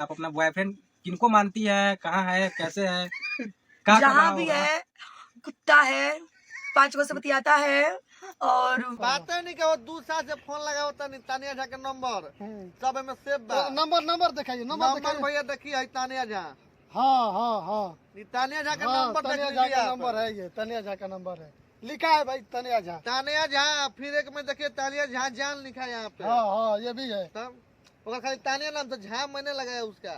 आप अपना बॉयफ्रेंड किनको मानती है, कहाँ है, कैसे है, जहाँ भी है कुत्ता है, 5 गो से बतियाता है और बात नहीं क्या 2 साल से फोन लगा होता नहीं। तानिया झा के नंबर सब में सेव बा। नंबर दिखाइए, नंबर भैया देखिए है तानिया झा। हाँ तानिया झा का नंबर देख तानिया झा लीजिए का आप। नंबर है, ये तानिया झा का नंबर है, लिखा है भाई तानिया झा। तानिया झा फिर एक में देखिए तानिया झा जान लिखा है यहाँ पे। हाँ ये भी है। तब ओकर खाली तानिया नाम तो झा मैंने लगाया उसका।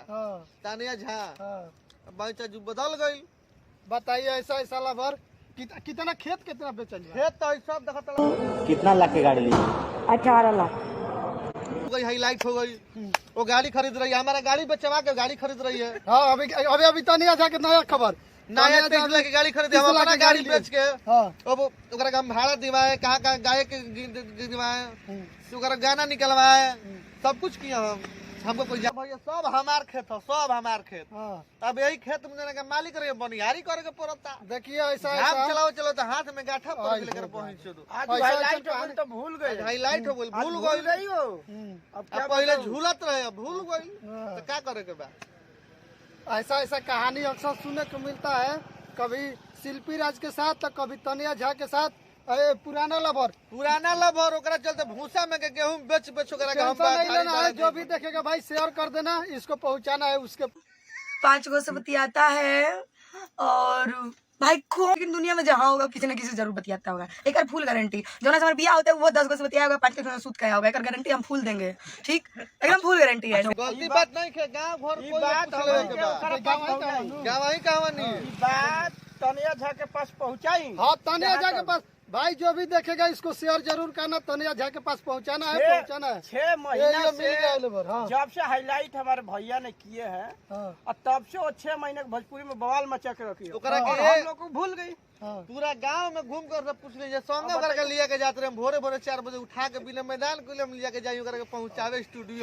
तानिया झा भाई चाचू बदल गई। बताइए ऐसा ऐसा लवर कितना खेत कितना बेचल है? खेत तो सब देखा कितना लाख की गाड़ी ली? 18 लाख हो गई, हाईलाइट हो गई। वो गाड़ी खरीद रही है, हमारा गाड़ी बेचवा के गाड़ी खरीद रही है। हाँ अभी तानिया झा के नया खबर, नया 30 लाख की गाड़ी खरीदे, हम अपना गाड़ी बेच के हाँ अब ओकरा का हम भाड़ा दिवाए, कहाँ गाय के दिवाए, ओकरा गाना निकलवाए, सब कुछ किया हम। हमको कोई भैया सब हमार खेत है, सब हमार खेत। अब यही खेत में मालिक रहे बनियारी करे के पड़ता। देखिए ऐसा आप चलाओ चलो तो हाथ में गाठा पड़ के लेकर पहुंच दो। हाईलाइट तो भूल गए, हाईलाइट हो गई, भूल गई हो। अब पहले झूलत रहे, भूल गई तो क्या करे के बा। ऐसा ऐसा कहानी अक्सर सुनने को मिलता है, कभी शिल्पी राज के साथ तो कभी तानिया झा के साथ। पुराना लवर ओकरा चलते भूसा में के गेहूं बेच ओकरा का हम नहीं लेना है। जो भी देखेगा भाई शेयर कर देना, इसको पहुंचाना है उसके। 5 गो से बतियाता है और भाई खूब, लेकिन दुनिया में जहाँ होगा किसी न किसी जरूर बतियाता होगा। एक फुल गारंटी जो ना हमारे बिया होता है वो 10 गो से बतिया होगा, 5 के सूद खाया होगा। एक गारंटी हम फुल देंगे, ठीक, एकदम फुल गारंटी है। गलती बात नहीं है, गांव घर कोई बात गांव ही कहानी बात तानिया झा के पास पहुंचाई। हाँ तानिया झा के पास भाई जो भी देखेगा इसको शेयर जरूर करना, तानिया झा के पास पहुंचाना है, पहुंचाना है। 6 महीना से हाँ। जब से हाईलाइट हमारे भैया ने किए हैं और तब से वो 6 महीने भोजपुरी में बवाल मचा के रखी है। हम लोग को भूल गई। पूरा गांव में घूम कर पूछ लीजिए, संगे लिया के जाते रहे, भोरे 4 बजे उठा के बिना मैदान को लिया के जाइए पहुंचावे स्टूडियो।